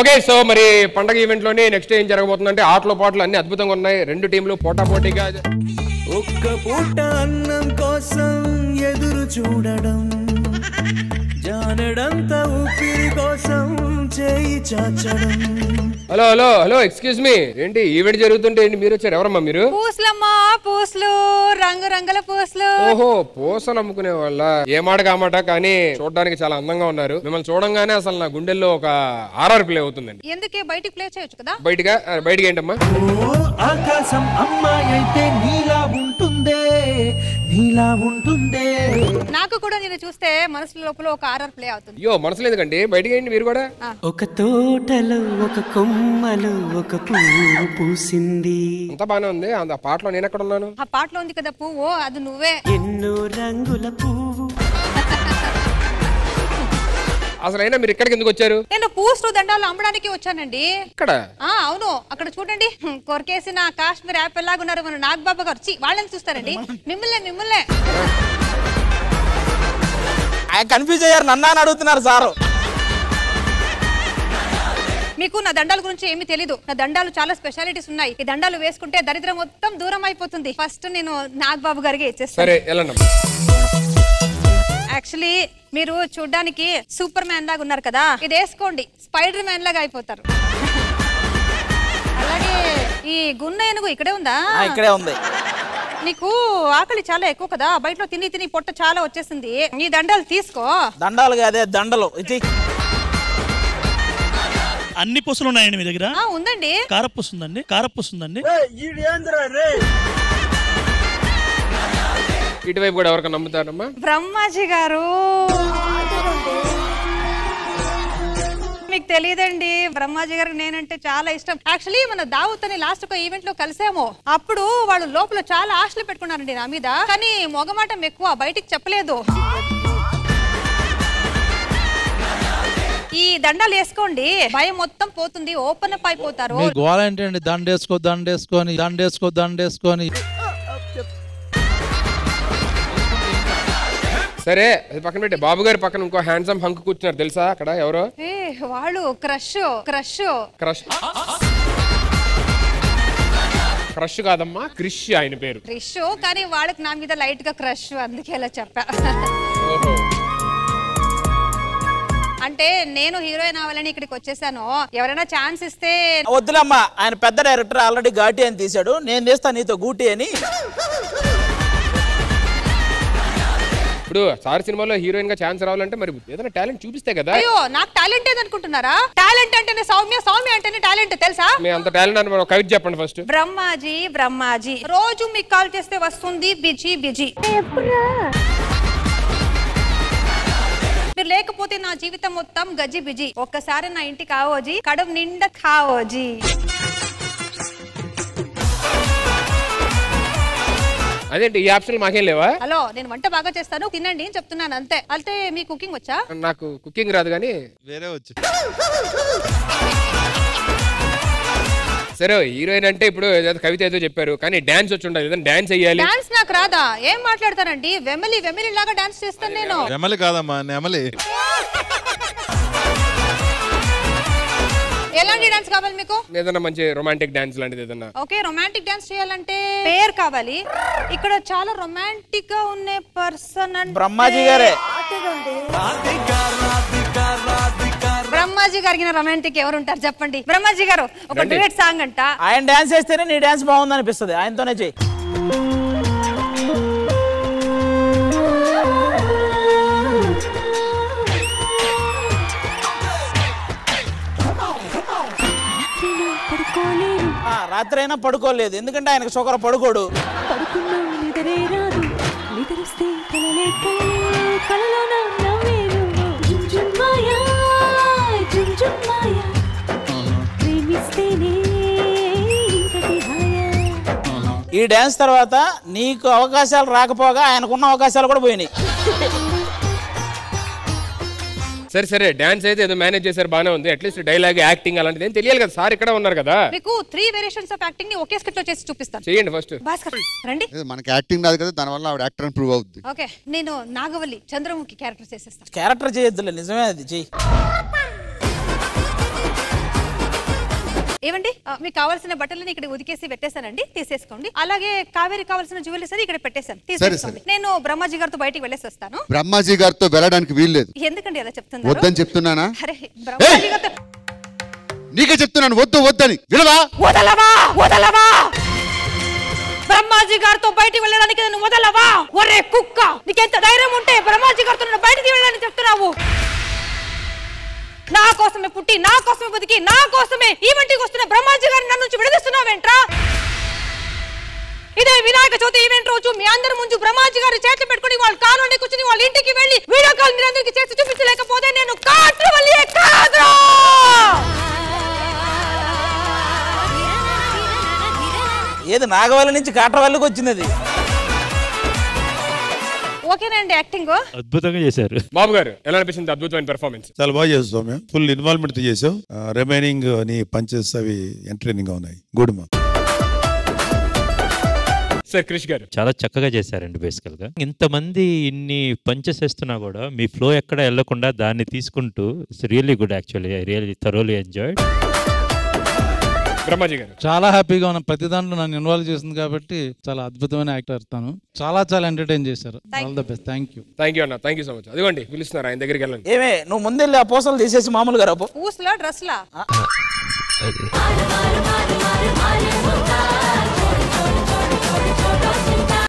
Okay, so మరి పండగ event లోని నెక్స్ట్ ఏం జరగబోతుందంటే ఆటలు పాటలు అన్ని అద్భుతంగా ఉన్నాయి. 2 టీంలు పోటాపోటీగా ఒక్క పూట అన్నం కోసం ఎదురు చూడడం, జానడంత ఊపిరి కోసం చేయి చాచడం. Hello hello hello, excuse me, ఏంటి ఈవెంట్ జరుగుతుంటే ఏంటి మీరు వచ్చారు? ఎవరమ్మా మీరు? పూసలమ్మా, పూసలు, రంగు రంగుల పూసలు. ఓహో, పూసలు అమ్ముకునే వాళ్ళ. ఏ మాట కామాట, కానీ చూడడానికి చాలా అందంగా ఉన్నారు. మిమ్మల్ని చూడంగానే అసలు నా గుండెల్లో ఒక ఆర్ఆర్ ప్లే అవుతుందండి. ఎందుకే బయటికి ప్లే చేయొచ్చు కదా? బయటికి ఏంటమ్మా? ఆకాశం అమ్మాయి అయితే నీలా ఉంటుందే, నీలా ఉంటుందే. నాకు కూడా నేను చూస్తే మనసు లోపల ఒక ఆర్ఆర్ ప్లే అవుతుంది. అయ్యో, మనసులో ఎందుకండి, బయటికి ఏంటి మీరు కూడా. ఒక తోటలో ఒక కొమ్మలో ఒక పువ్వు పూసింది. అంతా బానే ఉంది. ఆ పాటలో నేను ఎక్కడ ఉన్నాను? ఆ పాటలో ఉంది కదా పువ్వు, అది నువ్వే. ఎన్నో రంగుల పువ్వు. అసలు అయినా మీరు ఇక్కడికి ఎందుకు వచ్చారు? నేను పూసలు దండాలు అమ్మడానికి వచ్చానండి. ఇక్కడ? అవును, అక్కడ చూడండి, కొరికేసిన కాశ్మీర్ యాపిల్ లాగా ఉన్నారు మన నాగబాబా గారు. వాళ్ళని చూస్తారండి, మిమ్మల్నే. కన్ఫ్యూజ్ అయ్యారు, నన్ను అని అడుగుతున్నారు సారు. మీకు నా దండాల గురించి ఏమీ తెలీదు. నా దండాలు చాలా స్పెషాలిటీస్ ఉన్నాయి. ఈ దండాలు వేసుకుంటే దరిద్రం మొత్తం దూరం అయిపోతుంది. ఫస్ట్ నేను నాగబాబు గారికి ఇచ్చేస్తాను. సరే, వెళ్ళండి. యాక్చువల్లీ మీరు చూడ్డానికి సూపర్ మ్యాన్ లాగా ఉన్నారు కదా, ఇది వేసుకోండి, స్పైడర్ మ్యాన్ లాగా అయిపోతారు. అలాగే ఈ గున్న ఏనుగు ఇక్కడే ఉందా? ఇక్కడే ఉంది. నీకు ఆకలి చాలా ఎక్కువ కదా, బయటలో తిని పొట్ట చాలా వచ్చేసింది. నీ దండాలు తీసుకో. దండాలు కాదే, దండలు. ఇది అన్ని పుసలు ఉన్నాయండి మీ దగ్గర? ఉందండి. కారపుసు ఉందండి, కారపుసు ఉందండి. ఇటువైపు కూడా ఎవరికైనా నమ్ముతారమ్మా? బ్రహ్మాజీ గారు, మీకు తెలియదండి, బ్రహ్మాజీ గారికి నేనంటే చాలా ఇష్టం. యాక్చువల్లీ మన దావత్ అని లాస్ట్ ఒక ఈవెంట్ లో కలిసాము. అప్పుడు వాళ్ళు లోపల చాలా ఆశలు పెట్టుకున్నారండి నా మీద, కానీ మొగమాటం ఎక్కువ, బయటికి చెప్పలేదు. ఈ దండాలు వేసుకోండి, భయం మొత్తం పోతుంది, ఓపెన్ అప్ అయిపోతారు. గోళ ఏంటండి? దండేసుకొని సరే, అది పక్కన పెట్టి. బాబు గారి పక్కన ఇంకో హ్యాండ్సమ్ హంక్ కూర్చున్నారు, తెలుసా అక్కడ ఎవరో? వాళ్ళు క్రష్ కాదమ్మా, క్రిష్ ఆయన పేరు. క్రిష్, కానీ వాళ్ళకి నా మీద లైట్ గా క్రష్, అందుకే ఇలా చెప్పా. అంటే నేను హీరోయిన్ అవ్వాలని ఇక్కడికి వచ్చేసాను. ఎవరైనా ఛాన్స్ ఇస్తే. వద్దులమ్మా, ఆయన పెద్ద డైరెక్టర్, ఆల్రెడీ ఘాటి అని తీశాడు. నేను తీస్తాను నీతో గూటి అని. ఇప్పుడు సార్ సినిమాలో హీరోయిన్ గా ఛాన్స్ రావాలంటే మరి ఏదైనా టాలెంట్ చూపిస్తే కదా. అయ్యో, నాకు టాలెంట్ ఏదనుకుంటున్నారా? టాలెంట్ అంటేనే సౌమ్య, సౌమ్య అంటేనే టాలెంట్, తెలుసా? మీ అంత టాలెంట్ అని ఒక కవిత చెప్పండి ఫస్ట్. బ్రహ్మాజీ రోజు మీకు కాల్ చేస్తే వస్తుంది బిజీ. మీరు లేకపోతే నా జీవితం మొత్తం గజి బిజీ. ఒక్కసారి నా ఇంటికి కావోజీ, కడుపు నిండా కావోజీ. అదేంటి, ఈ ఆప్షన్ మాకేం లేవా? హలో, నేను వంట బాగా చేస్తాను, తినండి అని చెప్తున్నాను అంతే. అయితే మీ కుకింగ్ వచ్చా? నాకు కుకింగ్ రాదు, కానీ వేరే వచ్చు. సరే, హీరోయిన్ అంటే ఇప్పుడు కవిత ఏదో చెప్పారు, కానీ డాన్స్ వచ్చి ఉండాలి, ఏదైనా డాన్స్ చెయ్యాలి. డాన్స్ నాకు రాదా? ఏం మాట్లాడతారండి? వెమిలి లాగా డాన్స్ చేస్తాను నేను. నెమలి కాదమ్మా, నెమలి. ఎలాంటి డాన్స్ కావాలి మీకు? ఏదైనా మంచి రొమాంటిక్ డాన్స్ లాంటిది ఏదన్నా. ఓకే, రొమాంటిక్ డాన్స్ చేయాలంటే పేరు కావాలి. ఇక్కడ చాలా రొమాంటిక్ గా ఉన్న పర్సన్ అంటే బ్రహ్మాజీ గారే. బ్రహ్మాజీ గారికి రొమాంటిక్ ఎవరు ఉంటారు చెప్పండి? బ్రహ్మాజీ గారు ఒక డ్యూయట్ సాంగ్ అంట. ఆయన డాన్స్ చేస్తేనే నీ డాన్స్ బాగుంది అనిపిస్తుంది, ఆయనతోనే చెయ్యి. రాత్రి అయినా పడుకోలేదు, ఎందుకంటే ఆయనకు షుగర్, పడుకోడు. ఈ డాన్స్ తర్వాత నీకు అవకాశాలు రాకపోగా ఆయనకున్న అవకాశాలు కూడా పోయినాయి. సరే, డాన్స్ అయితే ఏదో మేనేజ్ చేశారు, బానే ఉంది. అట్లీస్ట్ డైలాగ్, యాక్టింగ్ అలాంటిది ఏం తెలియాలి కదా. సార్ ఇక్కడ ఉన్నారు కదా. మీకు 3 వేరియేషన్స్ ఆఫ్ యాక్టింగ్ ని ఒకే స్క్రిప్ట్ లో చేసి చూపిస్తాను. చేయండి ఫస్ట్. భాస్కర్ రండి. మనకి యాక్టింగ్ రాదు కదా, దానివల్ల ఆవిడ యాక్టర్ అని ప్రూవ్ అవుద్ది. ఓకే, నేను నాగవల్లి చంద్రముఖి క్యారెక్టర్ చేసేస్తాను. క్యారెక్టర్ చేయొద్దులే, నిజమే, అది చెయ్యి. ఏమండి మీకు కావాల్సిన బట్టలని ఇక్కడ ఉదికేసి పెట్టేశానండి, తీసేసుకోండి. అలాగే కావేరి కావాల్సిన జ్యువెలరీస్ అని ఇక్కడ పెట్టేశాను, తీసేసుకోండి. నేను బ్రహ్మాజీ గారితో బయటికి వెళ్ళేసి వస్తాను. బ్రహ్మాజీ గారితో వెళ్ళడానికి వీల్లేదు. ఎందుకండి అలా చెప్తున్నారు? వద్దని చెప్తున్నానా? అరే బ్రహ్మాజీ గారితో నీకే చెప్తున్నాను వద్దని. వినవా? వదలవా బ్రహ్మాజీ గారితో బయటికి వెళ్ళడానికి నన్ను వదలవా? ఒరే కుక్క, నీకెంత ధైర్యం ఉంటే బ్రహ్మాజీ గారితో నన్ను బయటికి వెళ్ళాలని చెప్తున్నావు? నా కోసమే పుట్టి, నా కోసమే బతికి, నా కోసమే ఈవెంట్కి వస్తున్న బ్రహ్మాజీ గారిని నన్ను నుంచి విడదీస్తున్నావేంట్రా? ఇదే వినాయక చవితి ఈవెంట్ రోజు మీ అందరి ముందు బ్రహ్మాజీ గారి చేతులు పెట్టుకుని వాళ్ళ కారులోనే కూర్చుని వాళ్ళ ఇంటికి వెళ్ళి వీడియో కాల్ మీరందరికీ చేసి చూపించలేకపోతే నేను కాట్రవల్లియే కాదురా. ఏది నాగవల్లి నుంచి కాట్రవల్లికి వచ్చింది అది. ఓకేనండి యాక్టింగ్? అద్భుతంగా చేశారు. బాబు గారు ఎలా అనిపించింది అద్భుతమైన పెర్ఫార్మెన్స్? చాలా బాగా చేస్తాం సౌమ్య. ఫుల్ ఇన్వాల్వ్మెంట్ చేసావు. రిమైనింగ్ నీ పంచెస్ అవి ఎంటర్టైనింగ్ గా ఉన్నాయి. గుడ్ మా. సార్ క్రిష్ గారు చాలా చక్కగా చేశారండి. బేసికల్ గా ఇంతమంది ఇన్ని పంచెస్ వేస్తున్నా కూడా మీ ఫ్లో ఎక్కడ వెళ్లకుండా దాన్ని తీసుకుంటూ it's really good. Actually I really thoroughly enjoyed. Brahmaji గారు చాలా హ్యాపీగా ఉన్న ప్రతి దాంట్లో నన్ను ఇన్వాల్వ్ చేసింది కాబట్టి చాలా అద్భుతమైన యాక్టర్ తాను. చాలా ఎంటర్టైన్ చేశారు. All the best. Thank you అన్న. Thank you so much. అదిగోండి పిలుస్తున్నారు, ఆయన దగ్గరికి వెళ్ళండి. ఏమే నువ్వు ముందెళ్ళి ఆ పూసలు తీసేసి మామూలుగా రాబో. పూసలా డ్రెస్లా?